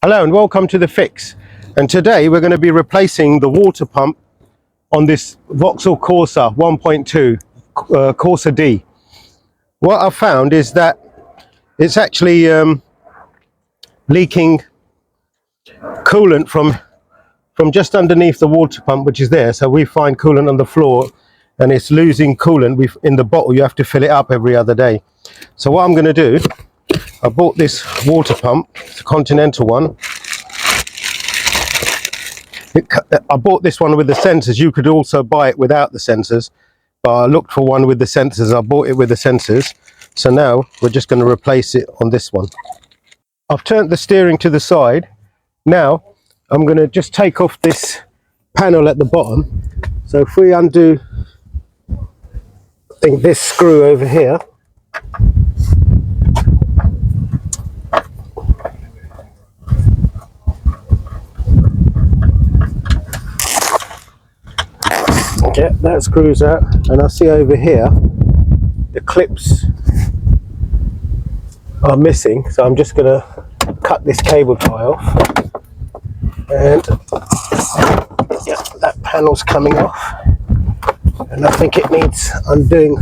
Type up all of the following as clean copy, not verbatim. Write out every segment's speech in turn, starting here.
Hello and welcome to The Fix, and today we're going to be replacing the water pump on this Vauxhall Corsa 1.2 Corsa D. What I've found is that it's actually leaking coolant from just underneath the water pump, which is there. So we find coolant on the floor and it's losing coolant in the bottle. You have to fill it up every other day. So what I'm going to do, I bought this water pump, it's a Continental one. I bought this one with the sensors. You could also buy it without the sensors, but I looked for one with the sensors. I bought it with the sensors. So now we're just going to replace it on this one. I've turned the steering to the side. Now I'm going to just take off this panel at the bottom. So if we undo, I think, this screw over here, yeah, that screws out, and I see over here the clips are missing, so I'm just going to cut this cable tie off, and yeah, that panel's coming off, and I think it needs undoing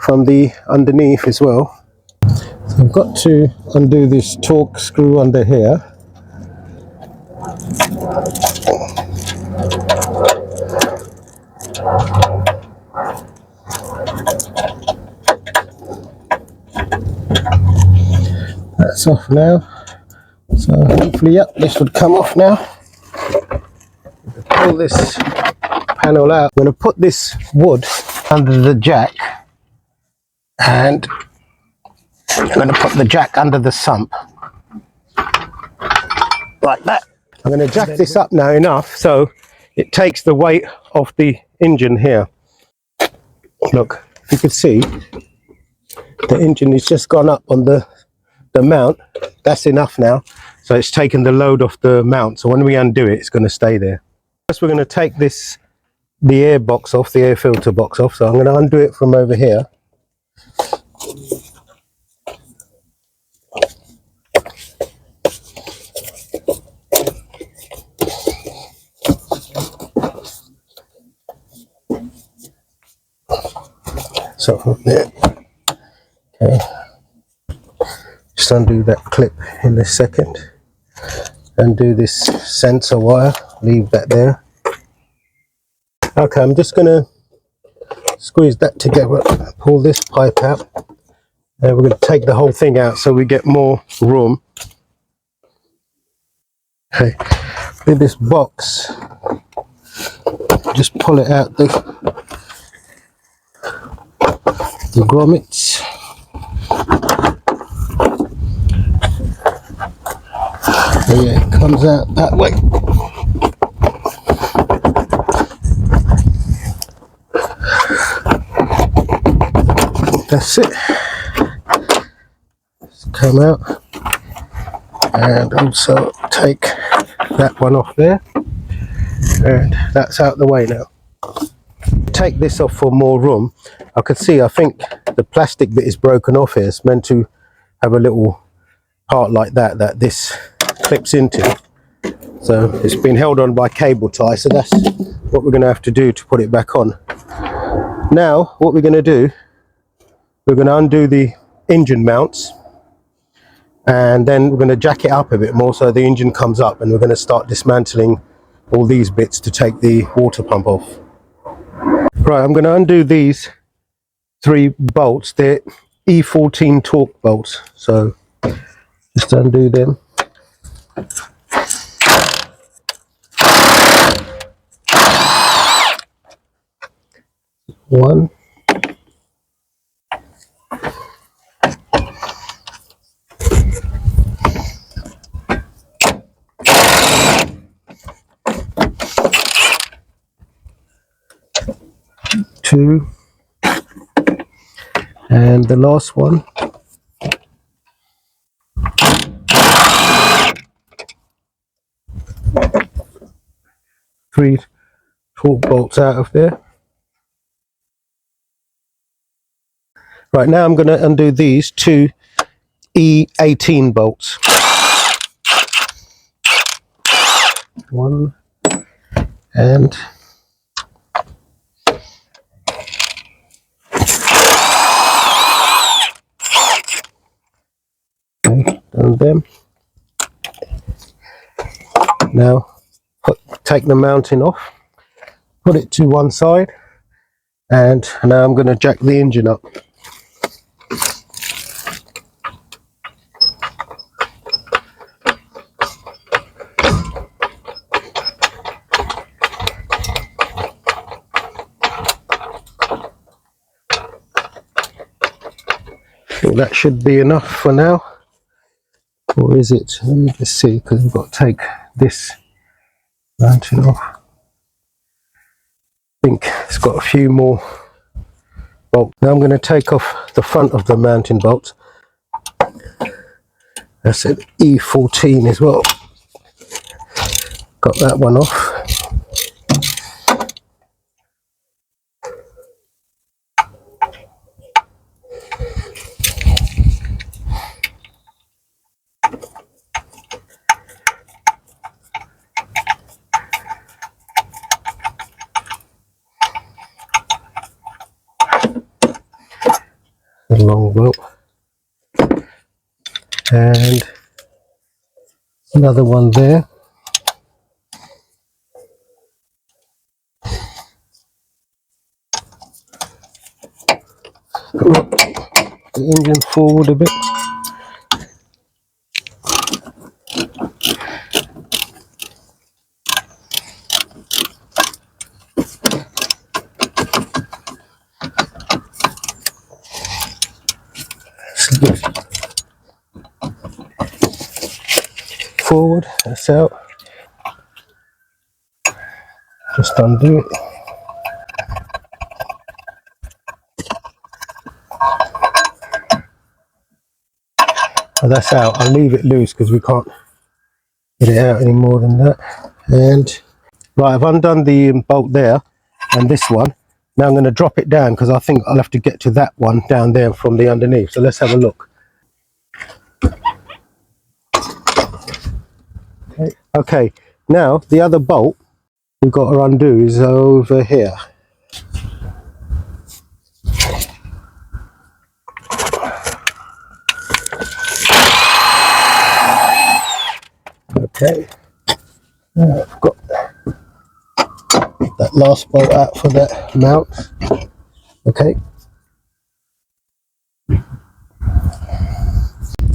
from the underneath as well. So I've got to undo this torque screw under here. That's off now, so hopefully, yep, this would come off now. Pull this panel out. I'm going to put this wood under the jack, and I'm going to put the jack under the sump like that. I'm going to jack this up now enough so it takes the weight off the engine here. Look, you can see the engine has just gone up on the mount. That's enough now, so it's taken the load off the mount, so when we undo it, it's going to stay there. First we're going to take the air box off, the air filter box off, so I'm going to undo it from over here. So from there, okay, just undo that clip in a second, undo this sensor wire, leave that there. Okay, I'm just going to squeeze that together, pull this pipe out, and we're going to take the whole thing out so we get more room. Okay, with this box, just pull it out the grommets. So yeah, it comes out that way. That's it. It's come out, and also take that one off there, and that's out the way now. Take this off for more room. I could see, I think the plastic bit is broken off here. It's meant to have a little part like that this clips into, so it's been held on by cable tie, so that's what we're going to have to do to put it back on. Now what we're going to do, we're going to undo the engine mounts, and then we're going to jack it up a bit more so the engine comes up, and we're going to start dismantling all these bits to take the water pump off. Right, I'm going to undo these 3 bolts. They're E14 torque bolts, so just undo them. One. Two. And the last one. 3 torque bolts out of there. Right, now I'm going to undo these 2 E18 bolts. one, and okay, done them. Now take the mounting off, put it to one side, and now I'm going to jack the engine up. I think that should be enough for now, or is it? Let me just see, because we've got to take this mounting off. I think it's got a few more bolts. Now I'm going to take off the front of the mounting bolts. That's an E14 as well. Got that one off. A long bolt. And another one there. The engine forward a bit. Forward, that's out. Just undo it. Oh, that's out. I'll leave it loose because we can't get it out any more than that. And right, I've undone the bolt there and this one. Now I'm going to drop it down because I think I'll have to get to that one down there from the underneath. So let's have a look. Okay, now the other bolt we've got to undo is over here. Okay, now I've got that last bolt out for that mount. Okay.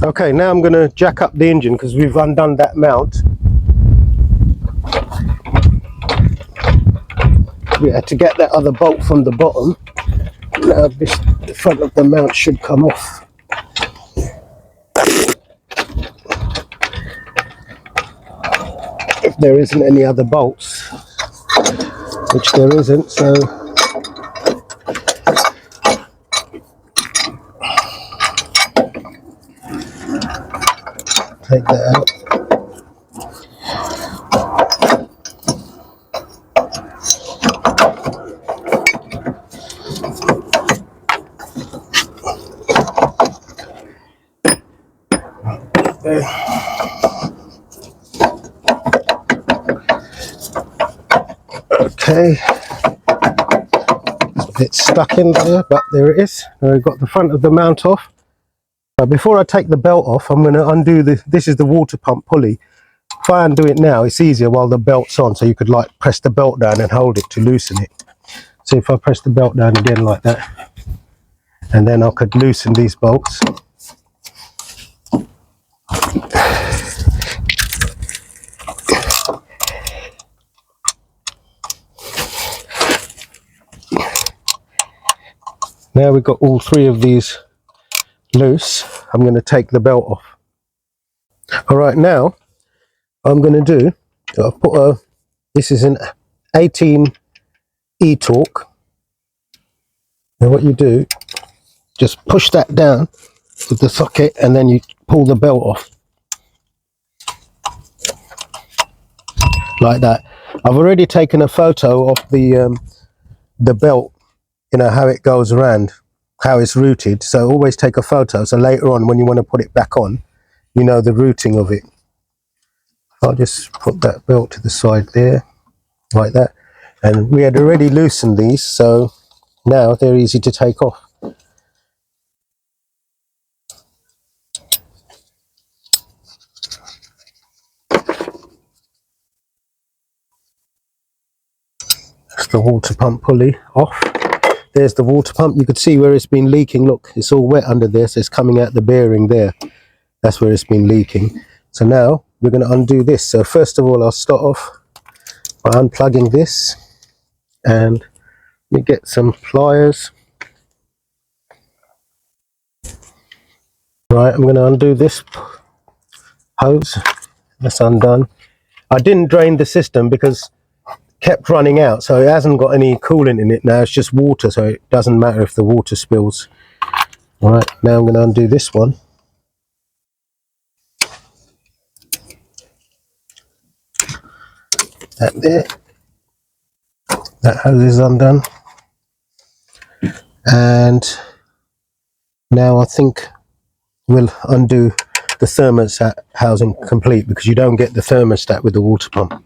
Okay, now I'm going to jack up the engine because we've undone that mount. Yeah, to get that other bolt from the bottom. Now the front of the mount should come off. If there isn't any other bolts, which there isn't, so take that out. Okay, it's stuck in there, but there it is. Now we've got the front of the mount off. But before I take the belt off, I'm going to undo this is the water pump pulley. If I undo it now, it's easier while the belt's on, so you could like press the belt down and hold it to loosen it. So if I press the belt down again like that, and then I could loosen these bolts. Now we've got all three of these loose. I'm going to take the belt off. All right, now I'm going to do, I've put this is an 18 e-torque. Now what you do, just push that down with the socket and then you pull the belt off. Like that. I've already taken a photo of the belt, you know, how it goes around, how it's routed. So always take a photo, so later on when you want to put it back on, you know the routing of it. I'll just put that belt to the side there, like that. And we had already loosened these, so now they're easy to take off. That's the water pump pulley off. There's the water pump. You could see where it's been leaking. Look, it's all wet under there, so it's coming out the bearing there. That's where it's been leaking. So now we're going to undo this. So first of all, I'll start off by unplugging this, and let me get some pliers. Right, I'm going to undo this hose. That's undone. I didn't drain the system because it kept running out, so it hasn't got any coolant in it now. It's just water, so it doesn't matter if the water spills. All right, now I'm going to undo this one. That there. That hose is undone. And now I think we'll undo the thermostat housing complete, because you don't get the thermostat with the water pump.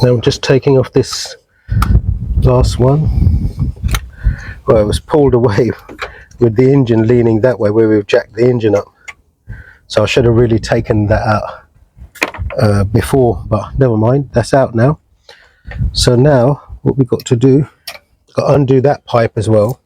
Now I'm just taking off this last one. Well, it was pulled away with the engine leaning that way where we've jacked the engine up. So I should have really taken that out before, but never mind, that's out now. So now what we've got to do, got to undo that pipe as well.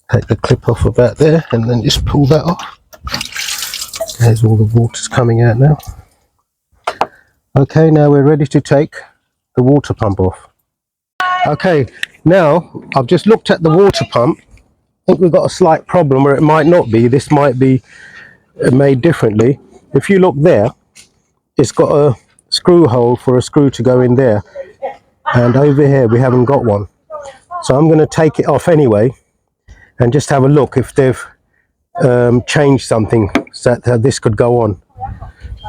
Take the clip off about there and then just pull that off. There's all the water's coming out now. Okay, now we're ready to take the water pump off. Okay, now I've just looked at the water pump. I think we've got a slight problem, or it might not be. This might be made differently. If you look there, it's got a screw hole for a screw to go in there, and over here we haven't got one. So I'm going to take it off anyway and just have a look if they've changed something so that this could go on.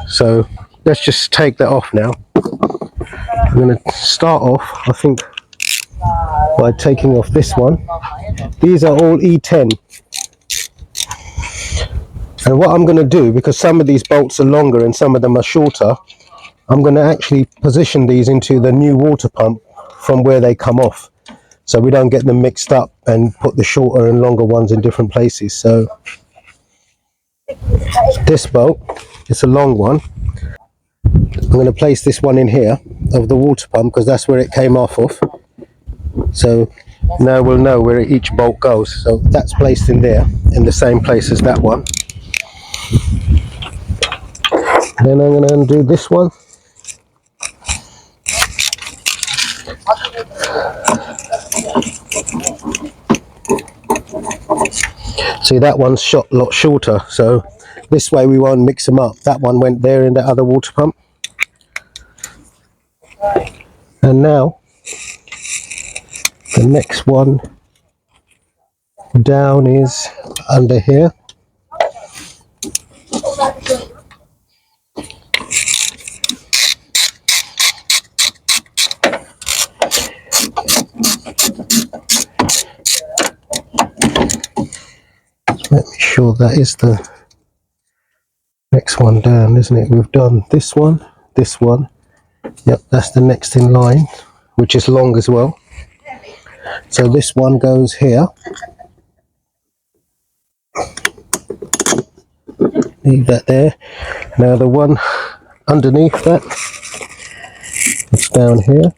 So let's just take that off now. I'm going to start off, I think, by taking off this one. These are all E10. And what I'm going to do, because some of these bolts are longer and some of them are shorter, I'm going to actually position these into the new water pump from where they come off, so we don't get them mixed up and put the shorter and longer ones in different places. So this bolt, it's a long one. I'm going to place this one in here of the water pump because that's where it came off of. So now we'll know where each bolt goes. So that's placed in there in the same place as that one. Then I'm going to undo this one. See, that one's shot a lot shorter, so this way we won't mix them up. That one went there in the other water pump. And now the next one down is under here. Let me sure that is the next one down, isn't it? We've done this one, this one. Yep, that's the next in line, which is long as well. So this one goes here. Leave that there. Now the one underneath that, it's down here.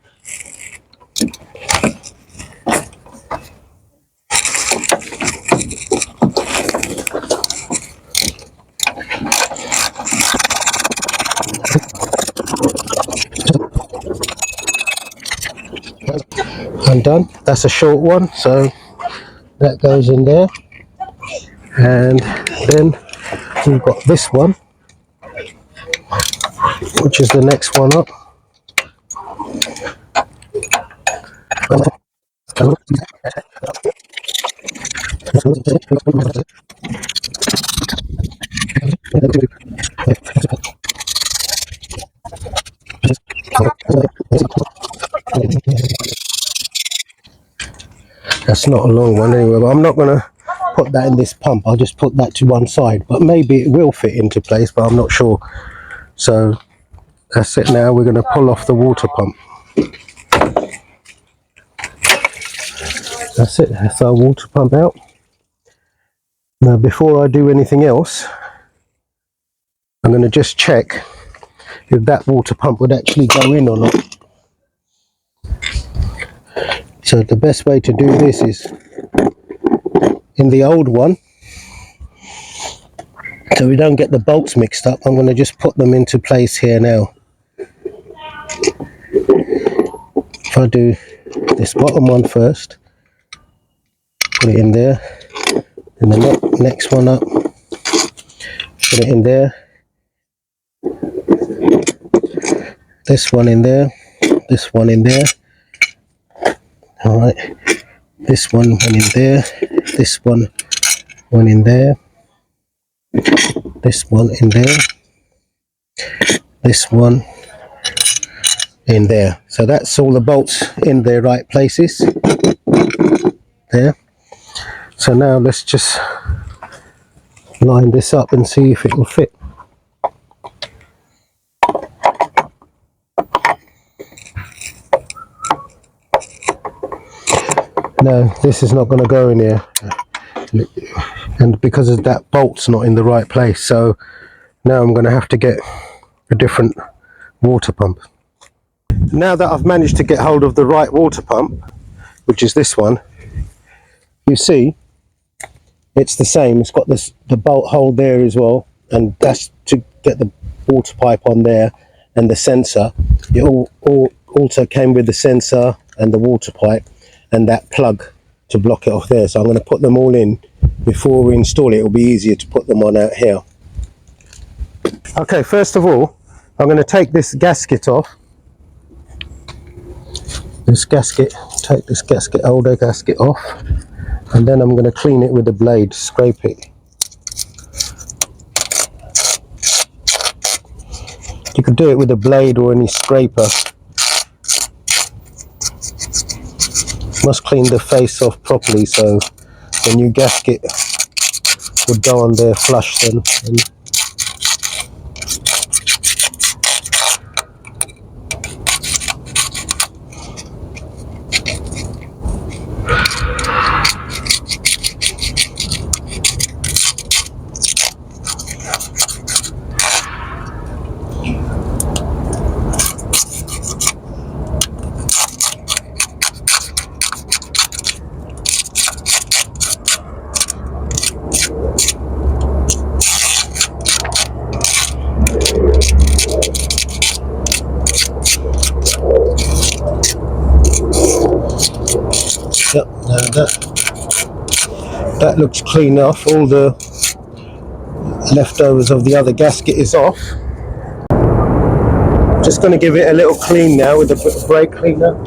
one done. That's a short one, so that goes in there. And then we've got this one, which is the next one up. That's not a long one anyway, but I'm not going to put that in this pump. I'll just put that to one side, but maybe it will fit into place, but I'm not sure. So that's it. Now we're going to pull off the water pump. That's it. That's our water pump out. Now before I do anything else, I'm going to just check if that water pump would actually go in or not. So the best way to do this is in the old one, so we don't get the bolts mixed up, I'm going to just put them into place here now. If I do this bottom one first, put it in there, and the next one up, put it in there, this one in there, this one in there, alright, this one went in there, this one went in there, this one in there, this one in there. So that's all the bolts in their right places there. So now let's just line this up and see if it will fit. No, this is not going to go in here, and because of that bolt's not in the right place, so now I'm going to have to get a different water pump. Now that I've managed to get hold of the right water pump, which is this one, you see it's the same. It's got the bolt hole there as well, and that's to get the water pipe on there, and the sensor. It all also came with the sensor and the water pipe and that plug to block it off there. So I'm going to put them all in before we install it. It'll be easier to put them on out here. Okay, first of all, I'm going to take this gasket off. Take this gasket, older gasket off, and then I'm going to clean it with a blade, scrape it. You could do it with a blade or any scraper. Must clean the face off properly so the new gasket would go on there flush then. Yep, that looks clean off. All the leftovers of the other gasket is off. Just going to give it a little clean now with a brake cleaner.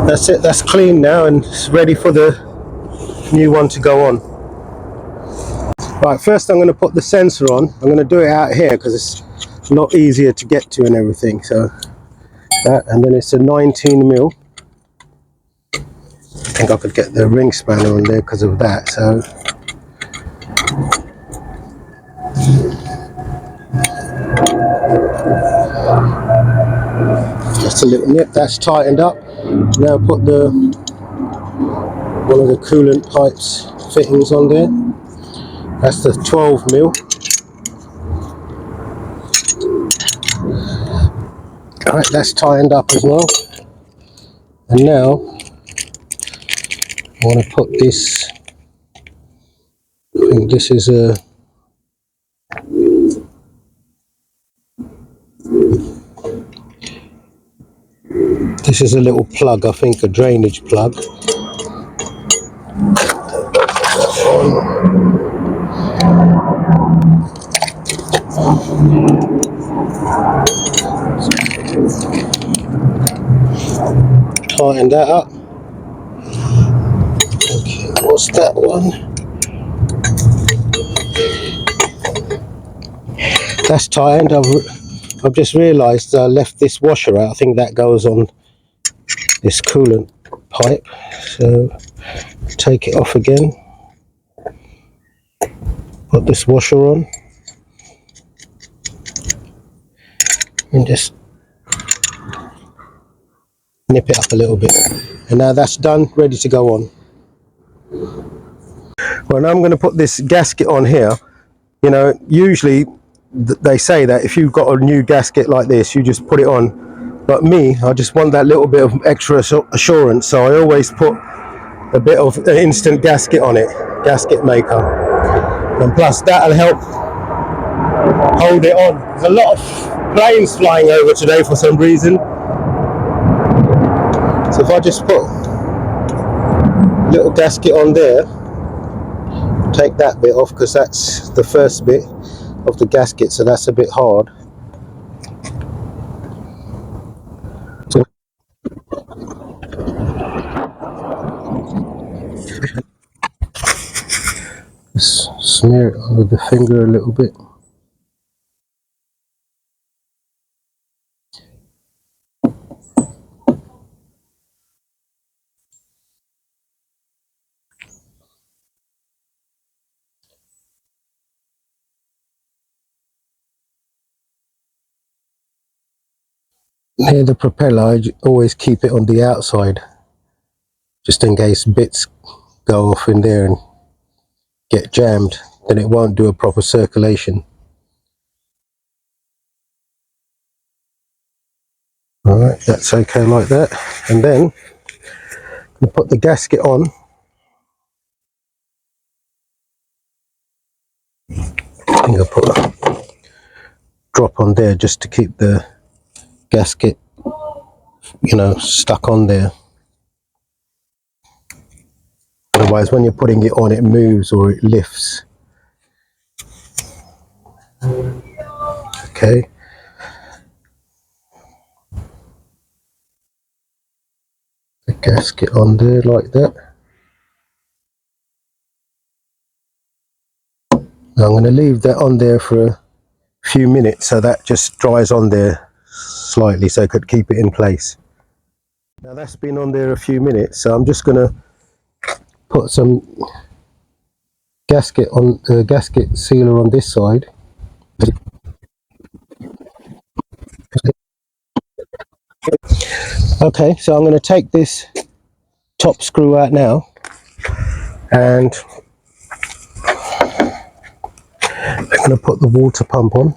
That's it, that's clean now and it's ready for the new one to go on. Right, first I'm going to put the sensor on. I'm going to do it out here because it's a lot easier to get to and everything. So that, and then it's a 19mm. I think I could get the ring spanner on there because of that. So just a little nip, that's tightened up. Now put one of the coolant pipes fittings on there. That's the 12mm. Alright, that's tightened up as well. And now I want to put this, I think this is a This is a little plug, I think a drainage plug. Tighten that up. Okay, what's that one? That's tightened. I've just realised I left this washer out. I think that goes on this coolant pipe. So take it off again. Put this washer on. And just nip it up a little bit. And now that's done, ready to go on. Well, now I'm going to put this gasket on here. You know, usually they say that if you've got a new gasket like this, you just put it on. But me, I just want that little bit of extra assurance, so I always put a bit of an instant gasket on it, gasket maker. And plus that'll help hold it on. There's a lot of planes flying over today for some reason. So if I just put a little gasket on there, take that bit off because that's the first bit of the gasket, so that's a bit hard. So just smear it with the finger a little bit. Near the propeller, I always keep it on the outside, just in case bits go off in there and get jammed, then it won't do a proper circulation. Alright, that's okay like that. And then we put the gasket on. I think I'll put a drop on there just to keep the gasket, you know, stuck on there. Otherwise, when you're putting it on, it moves or it lifts. Okay. The gasket on there like that. Now I'm going to leave that on there for a few minutes so that just dries on there slightly so I could keep it in place. Now that's been on there a few minutes, so I'm just going to put some gasket on the gasket sealer on this side. Okay, so I'm going to take this top screw out now, and I'm going to put the water pump on.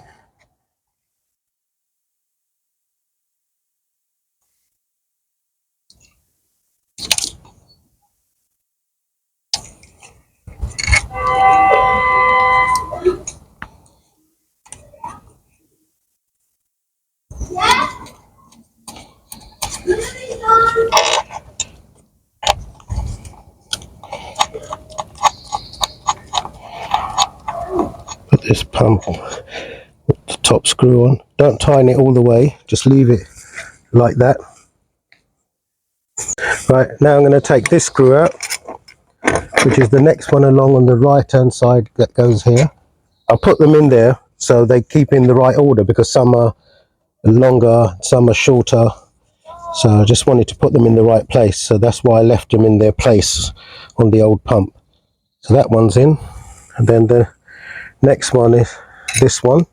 Put this pump with the top screw on. Don't tighten it all the way, just leave it like that. Right, now I'm going to take this screw out, which is the next one along on the right hand side that goes here. I'll put them in there so they keep in the right order because some are longer, some are shorter. So I just wanted to put them in the right place, so that's why I left them in their place on the old pump. So that one's in, and then the next one is this one.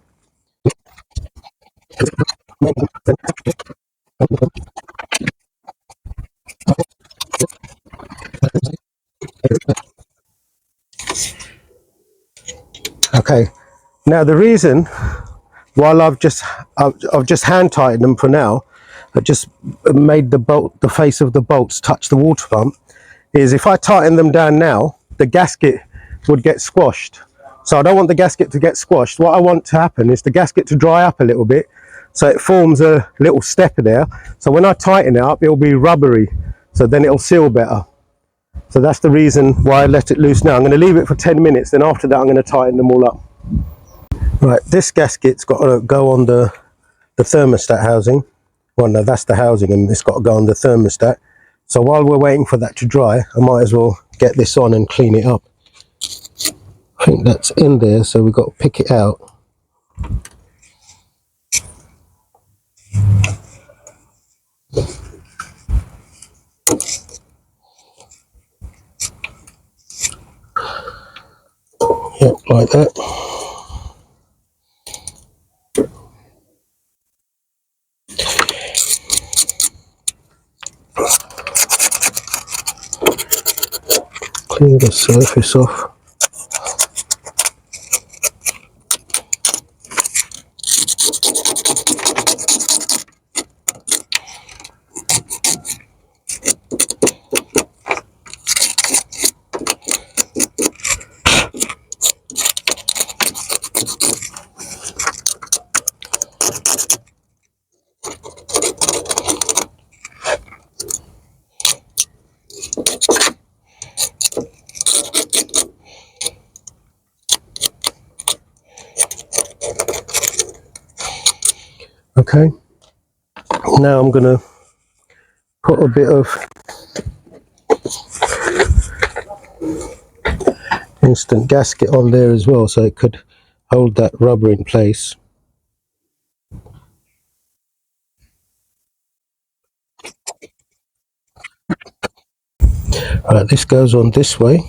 Okay, now the reason while I've just hand tightened them for now, I just made the face of the bolts touch the water pump, is if I tighten them down now, the gasket would get squashed. So I don't want the gasket to get squashed. What I want to happen is the gasket to dry up a little bit so it forms a little stepper there. So when I tighten it up, it'll be rubbery, so then it'll seal better. So that's the reason why I let it loose now. I'm going to leave it for 10 minutes, then after that I'm going to tighten them all up. Right, this gasket's got to go on the thermostat housing. Well, no, that's the housing, and it's got to go on the thermostat. So while we're waiting for that to dry, I might as well get this on and clean it up. I think that's in there, so we've got to pick it out. Yep, like that. Clean the surface off. Okay, now I'm going to put a bit of instant gasket on there as well, so it could hold that rubber in place. Right, this goes on this way.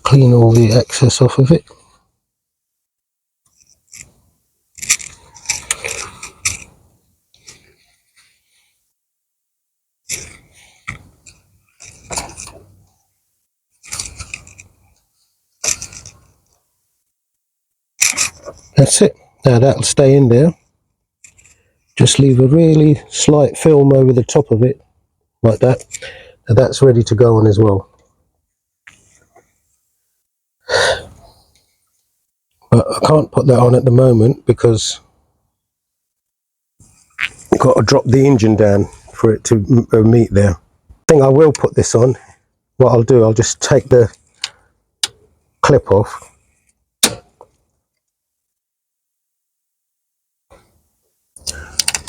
Clean all the excess off of it. That's it. Now that'll stay in there. Just leave a really slight film over the top of it, like that. Now that's ready to go on as well. But I can't put that on at the moment because I've got to drop the engine down for it to meet there. I think I will put this on. What I'll do, I'll just take the clip off.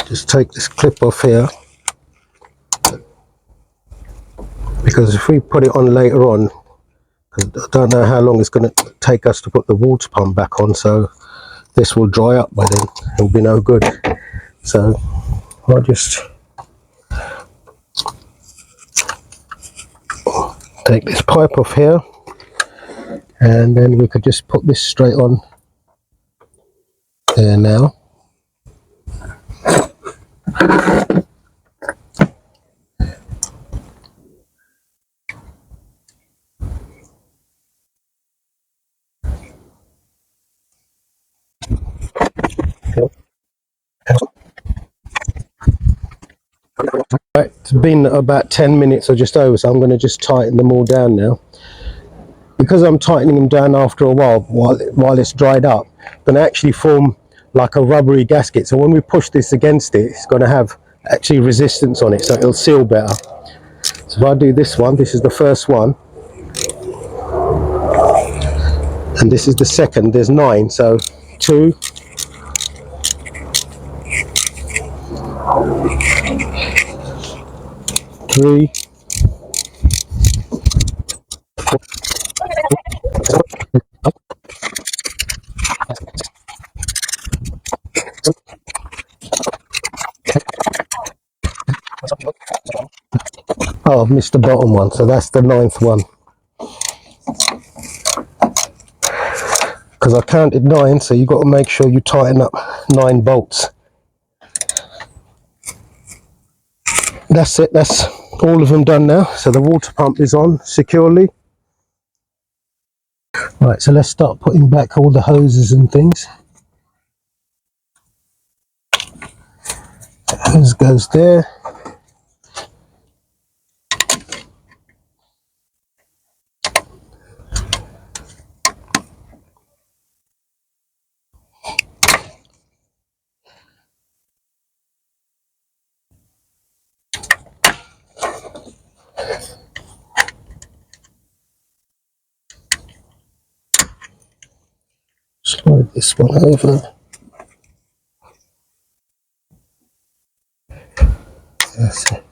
Just take this clip off here, because if we put it on later on, because I don't know how long it's going to take us to put the water pump back on, so this will dry up by then. It'll be no good. So I'll just take this pipe off here, and then we could just put this straight on there now. Right, it's been about 10 minutes or just over, so I'm going to just tighten them all down now. Because I'm tightening them down after a while it's dried up, it's going to actually form like a rubbery gasket. So when we push this against it, it's going to have actually resistance on it, so it'll seal better. So if I do this one, this is the first one, and this is the second. There's 9, so 2, 3, 4. Oh, I've missed the bottom one, so that's the 9th one. Because I counted 9, so you've got to make sure you tighten up 9 bolts. That's it, that's all of them done now. So the water pump is on securely. Right, so let's start putting back all the hoses and things. Hose goes there. Slide this one over. That's it.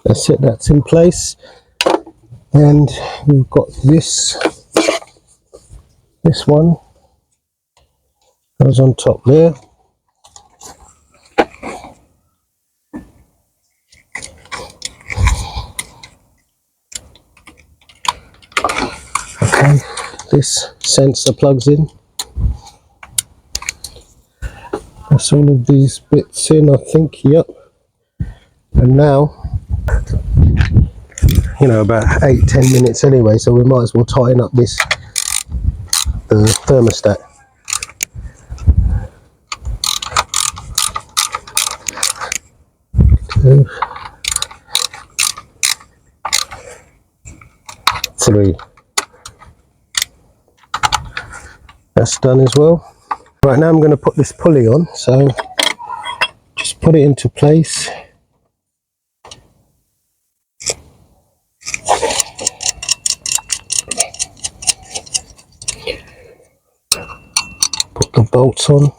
That's it, that's in place. And we've got this one goes on top there. Okay, this sensor plugs in. That's all of these bits in, I think. Yep. And now, you know, about 8-10 minutes anyway, so we might as well tighten up the thermostat. 2, 3. That's done as well. Right, now I'm going to put this pulley on, so just put it into place. Put the bolts on.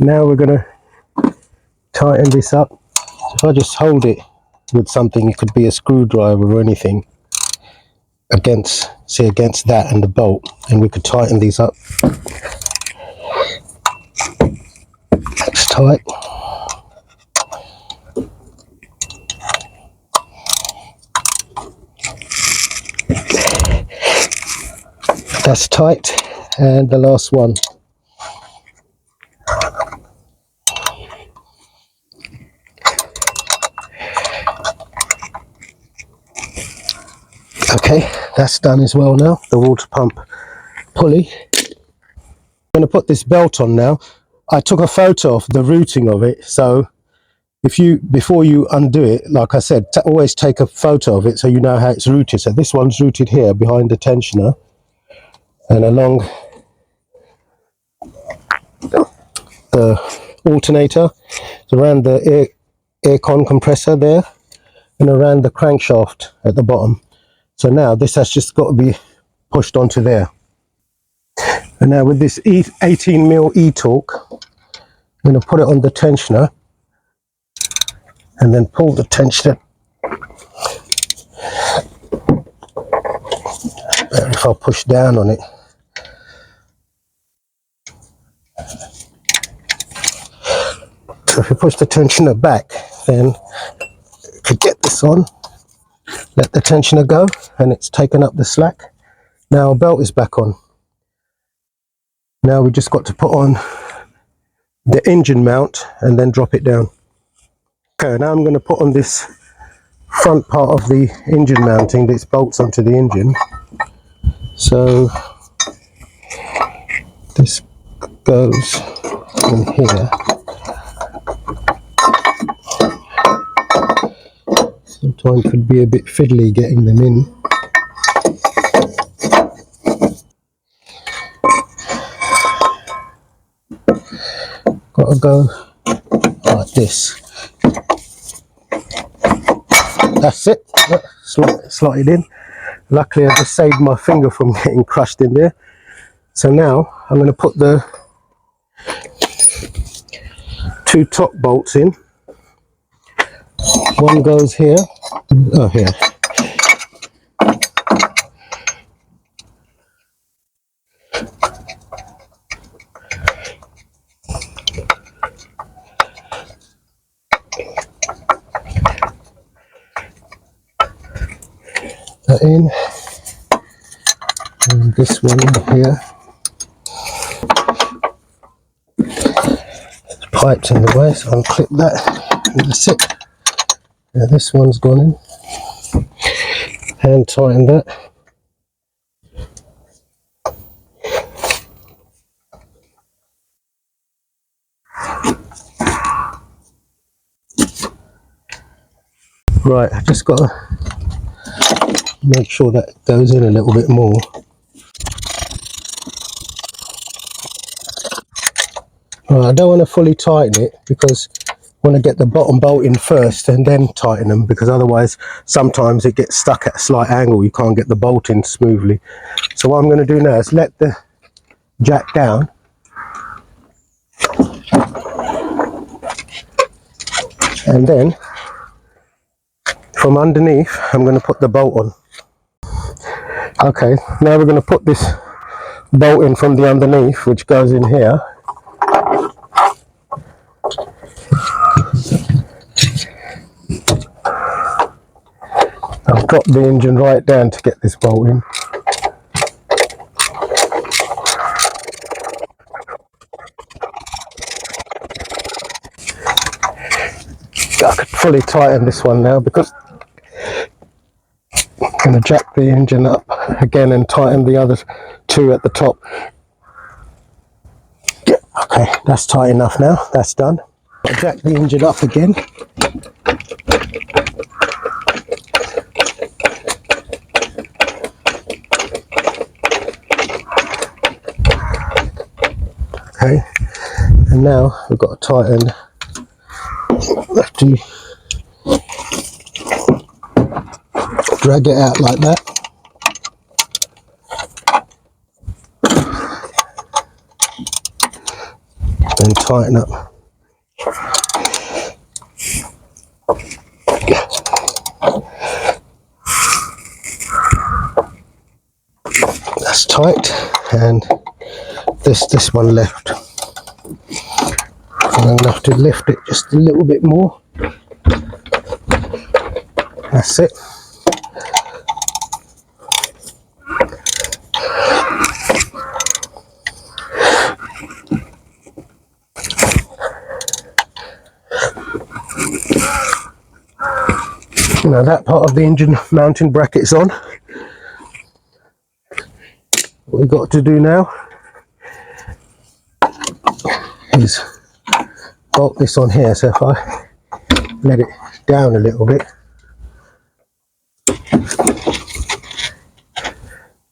Now we're going to tighten this up. If I just hold it with something, it could be a screwdriver or anything, against that and the bolt, and we could tighten these up. That's tight. That's tight. And the last one. Okay, that's done as well now, the water pump pulley. I'm going to put this belt on now. I took a photo of the routing of it, so before you undo it, like I said, always take a photo of it so you know how it's routed. So this one's routed here behind the tensioner and along the alternator, it's around the aircon compressor there, and around the crankshaft at the bottom. So now this has just got to be pushed onto there. And now with this 18mm e-torque, I'm going to put it on the tensioner and then pull the tensioner. Better if I push down on it. So if you push the tensioner back, then you could get this on, let the tensioner go, and it's taken up the slack. Now our belt is back on. Now we just got to put on the engine mount and then drop it down. Okay, now I'm going to put on this front part of the engine mounting. This bolts onto the engine. So this goes in here. Sometimes it could be a bit fiddly getting them in. Got to go like this. That's it. Slot it in. Luckily I just saved my finger from getting crushed in there. So now I'm going to put the 2 top bolts in. One goes here. Oh, here. in, and this one here. The pipe's in the way, so I'll clip that, and that's it. Now this one's gone in. Hand tighten that. Right, I've just got to make sure that goes in a little bit more. Right, I don't want to fully tighten it because I want to get the bottom bolt in first and then tighten them, because otherwise sometimes it gets stuck at a slight angle, you can't get the bolt in smoothly. So what I'm going to do now is let the jack down, and then from underneath I'm going to put the bolt on. Okay, now we're going to put this bolt in from the underneath, which goes in here. I've dropped the engine right down to get this bolt in. I could fully tighten this one now because I'm going to jack the engine up again and tighten the other two at the top. Okay, that's tight enough now, that's done. I'll jack the engine up again. Okay, and now we've got to tighten. Have to drag it out like that. Then tighten up. That's tight, and this one left. I'm going to have to lift it just a little bit more. That's it. Now that part of the engine mounting bracket's on. What we've got to do now is bolt this on here. So if I let it down a little bit,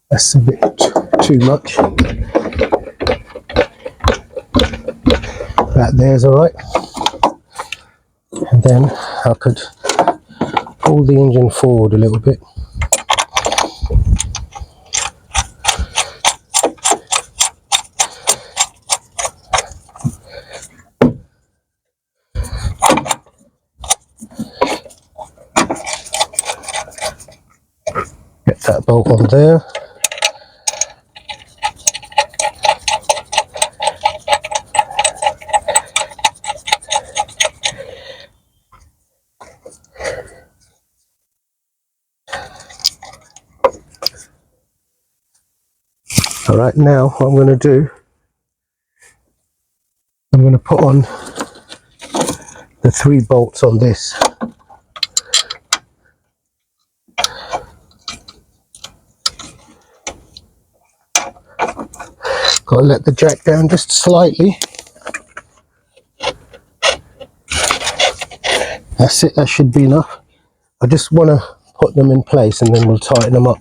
that's a bit too much. That there's alright. And then I could pull the engine forward a little bit. Get that bolt on there. Alright, now what I'm going to do, I'm going to put on the 3 bolts on this. Got to let the jack down just slightly. That's it, that should be enough. I just want to put them in place and then we'll tighten them up.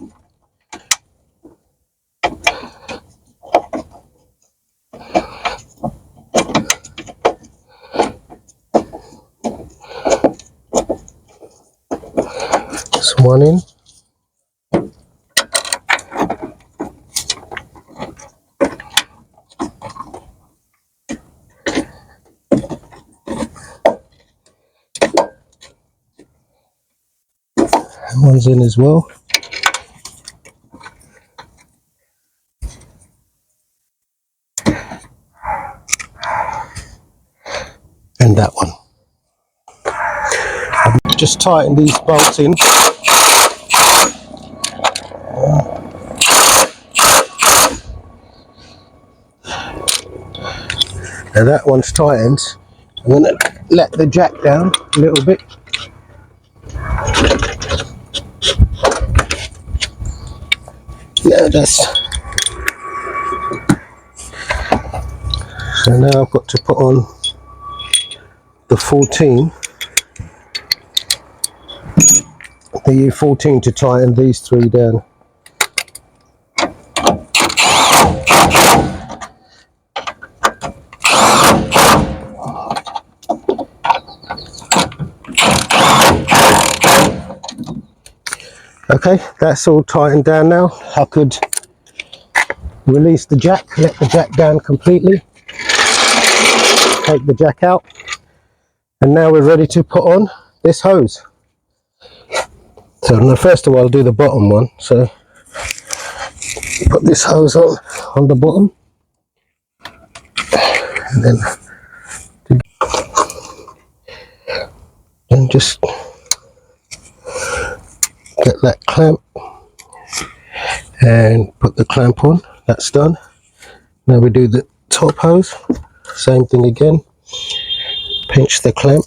This one in. That one's in as well. And that one. I've just tightened these bolts in. Now that one's tightened. I'm going to let the jack down a little bit. Now that's... So now I've got to put on the 14. The U14 to tighten these three down. Okay, that's all tightened down now. I could release the jack, let the jack down completely, take the jack out, and now we're ready to put on this hose. So now first of all I'll do the bottom one. So put this hose on the bottom, and then just get that clamp and put the clamp on. That's done. Now we do the top hose, same thing again, pinch the clamp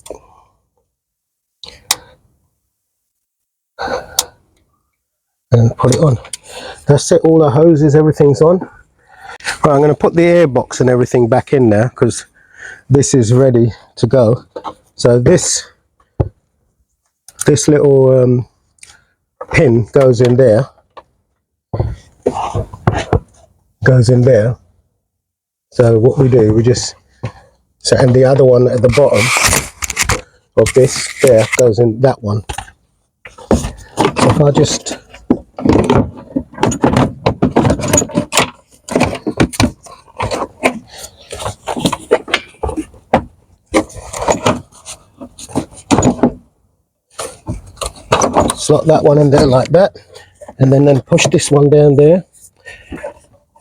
and put it on. That's it, all the hoses, everything's on. Right, I'm going to put the air box and everything back in now because this is ready to go. So this little pin goes in there, so what we do, we just, so, and the other one at the bottom of this there goes in that one. So if I just slot that one in there like that, and then push this one down there,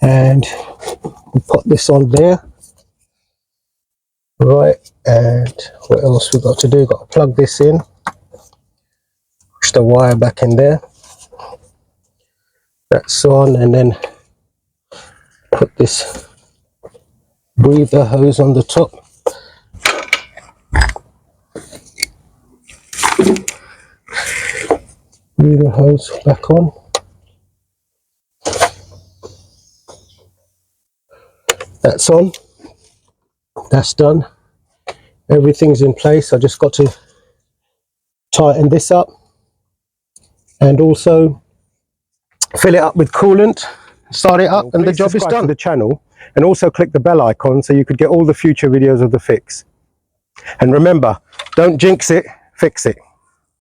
and we'll put this on there. Right, and what else we've got to do? Got to plug this in, push the wire back in there, that's on, and then put this breather hose on the top. Breather hose back on. That's on. That's done. Everything's in place. I just got to tighten this up and also fill it up with coolant, start it up, and the job is done. The channel, and also click the bell icon so you could get all the future videos of the fix. And remember, don't jinx it, fix it.